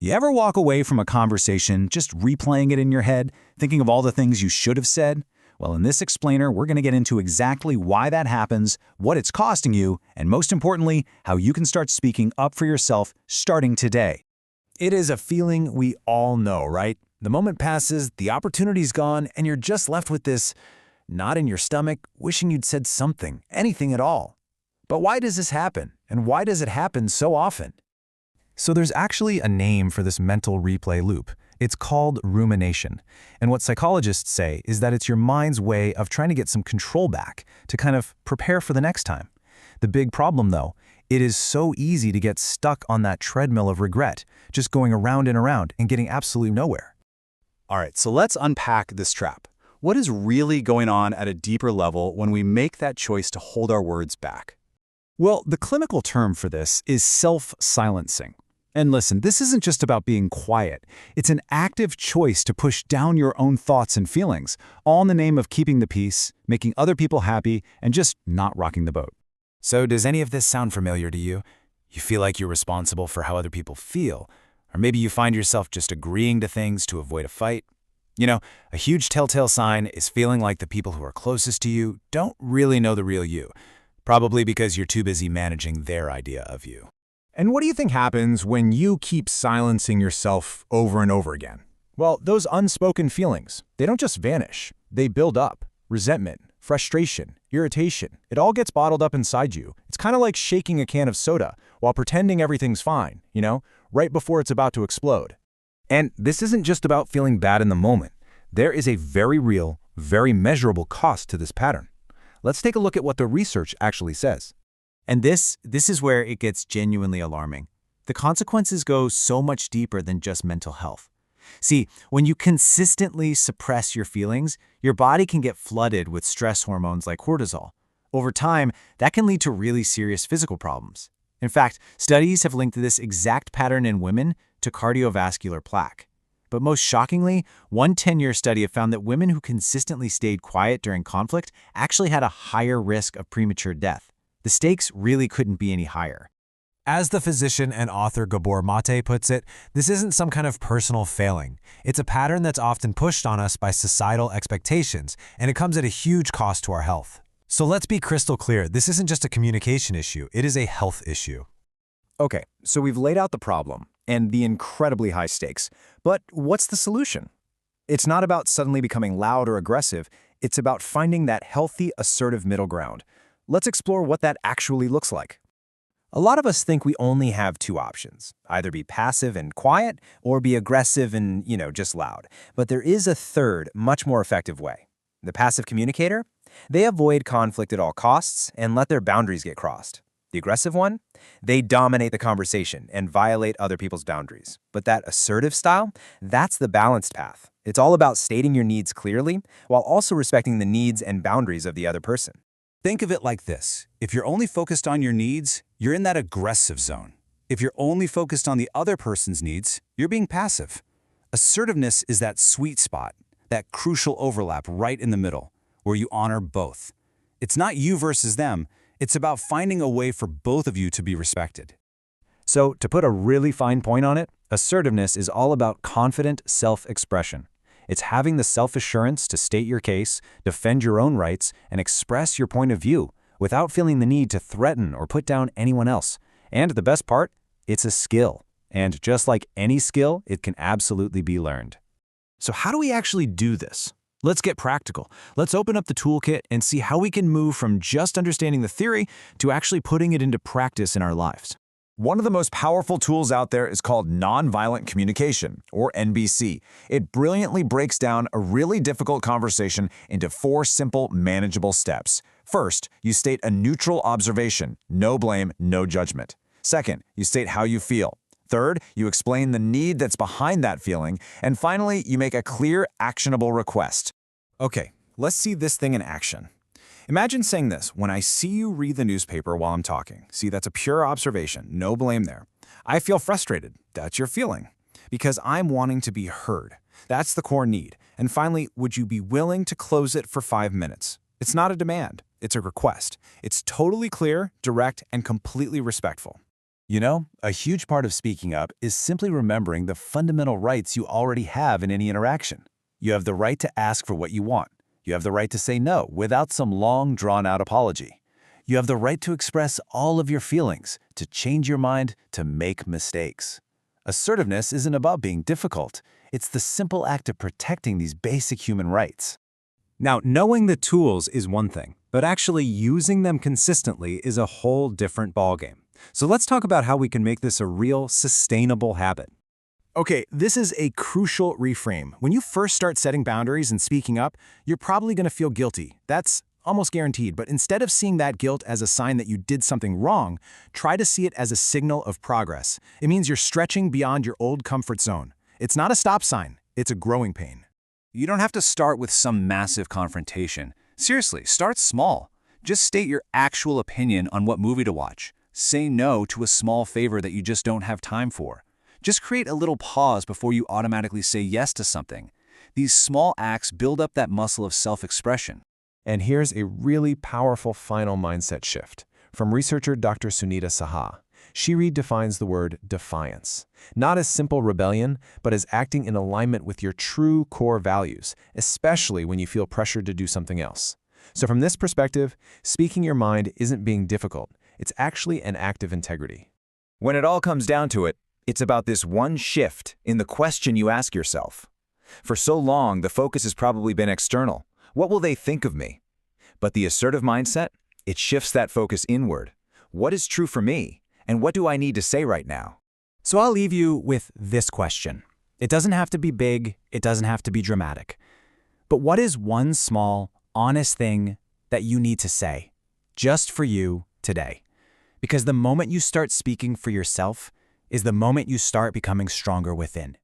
You ever walk away from a conversation just replaying it in your head, thinking of all the things you should have said? Well, in this explainer, we're going to get into exactly why that happens, what it's costing you, and most importantly, how you can start speaking up for yourself starting today. It is a feeling we all know, right? The moment passes, the opportunity's gone, and you're just left with this knot in your stomach, wishing you'd said something, anything at all. But why does this happen? And why does it happen so often? So there's actually a name for this mental replay loop. It's called rumination. And what psychologists say is that it's your mind's way of trying to get some control back to kind of prepare for the next time. The big problem, though, it is so easy to get stuck on that treadmill of regret, just going around and around and getting absolutely nowhere. All right, so let's unpack this trap. What is really going on at a deeper level when we make that choice to hold our words back? Well, the clinical term for this is self-silencing. And listen, this isn't just about being quiet. It's an active choice to push down your own thoughts and feelings, all in the name of keeping the peace, making other people happy, and just not rocking the boat. So does any of this sound familiar to you? You feel like you're responsible for how other people feel, or maybe you find yourself just agreeing to things to avoid a fight. You know, a huge telltale sign is feeling like the people who are closest to you don't really know the real you, probably because you're too busy managing their idea of you. And what do you think happens when you keep silencing yourself over and over again? Well, those unspoken feelings, they don't just vanish. They build up. Resentment, frustration, irritation, it all gets bottled up inside you. It's kind of like shaking a can of soda while pretending everything's fine, right before it's about to explode. And this isn't just about feeling bad in the moment. There is a very real, very measurable cost to this pattern. Let's take a look at what the research actually says. And this is where it gets genuinely alarming. The consequences go so much deeper than just mental health. See, when you consistently suppress your feelings, your body can get flooded with stress hormones like cortisol. Over time, that can lead to really serious physical problems. In fact, studies have linked this exact pattern in women to cardiovascular plaque. But most shockingly, one 10-year study have found that women who consistently stayed quiet during conflict actually had a higher risk of premature death. The stakes really couldn't be any higher. As the physician and author Gabor Mate puts it, this isn't some kind of personal failing. It's a pattern that's often pushed on us by societal expectations, and it comes at a huge cost to our health. So let's be crystal clear, this isn't just a communication issue, it is a health issue. Okay, so we've laid out the problem and the incredibly high stakes. But what's the solution? It's not about suddenly becoming loud or aggressive. It's about finding that healthy, assertive middle ground. Let's explore what that actually looks like. A lot of us think we only have two options, either be passive and quiet or be aggressive and, just loud. But there is a third, much more effective way. The passive communicator? They avoid conflict at all costs and let their boundaries get crossed. The aggressive one? They dominate the conversation and violate other people's boundaries. But that assertive style? That's the balanced path. It's all about stating your needs clearly while also respecting the needs and boundaries of the other person. Think of it like this. If you're only focused on your needs, you're in that aggressive zone. If you're only focused on the other person's needs, you're being passive. Assertiveness is that sweet spot, that crucial overlap right in the middle, where you honor both. It's not you versus them. It's about finding a way for both of you to be respected. So, to put a really fine point on it, assertiveness is all about confident self-expression. It's having the self-assurance to state your case, defend your own rights, and express your point of view without feeling the need to threaten or put down anyone else. And the best part, it's a skill. And just like any skill, it can absolutely be learned. So how do we actually do this? Let's get practical. Let's open up the toolkit and see how we can move from just understanding the theory to actually putting it into practice in our lives. One of the most powerful tools out there is called nonviolent communication, or NVC. It brilliantly breaks down a really difficult conversation into 4 simple, manageable steps. First, you state a neutral observation, no blame, no judgment. Second, you state how you feel. Third, you explain the need that's behind that feeling. And finally, you make a clear, actionable request. Okay, let's see this thing in action. Imagine saying this, when I see you read the newspaper while I'm talking. See, that's a pure observation, no blame there. I feel frustrated. That's your feeling. Because I'm wanting to be heard. That's the core need. And finally, would you be willing to close it for 5 minutes? It's not a demand. It's a request. It's totally clear, direct, and completely respectful. You know, a huge part of speaking up is simply remembering the fundamental rights you already have in any interaction. You have the right to ask for what you want. You have the right to say no without some long, drawn-out apology. You have the right to express all of your feelings, to change your mind, to make mistakes. Assertiveness isn't about being difficult. It's the simple act of protecting these basic human rights. Now, knowing the tools is one thing, but actually using them consistently is a whole different ballgame. So let's talk about how we can make this a real, sustainable habit. Okay, this is a crucial reframe. When you first start setting boundaries and speaking up, you're probably going to feel guilty. That's almost guaranteed. But instead of seeing that guilt as a sign that you did something wrong, try to see it as a signal of progress. It means you're stretching beyond your old comfort zone. It's not a stop sign, it's a growing pain. You don't have to start with some massive confrontation. Seriously, start small. Just state your actual opinion on what movie to watch. Say no to a small favor that you just don't have time for. Just create a little pause before you automatically say yes to something. These small acts build up that muscle of self-expression. And here's a really powerful final mindset shift from researcher Dr. Sunita Saha. She redefines the word defiance, not as simple rebellion, but as acting in alignment with your true core values, especially when you feel pressured to do something else. So from this perspective, speaking your mind isn't being difficult. It's actually an act of integrity. When it all comes down to it, it's about this one shift in the question you ask yourself. For so long, the focus has probably been external. What will they think of me? But the assertive mindset, it shifts that focus inward. What is true for me? And what do I need to say right now? So I'll leave you with this question. It doesn't have to be big, it doesn't have to be dramatic. But what is one small, honest thing that you need to say, just for you today? Because the moment you start speaking for yourself is the moment you start becoming stronger within.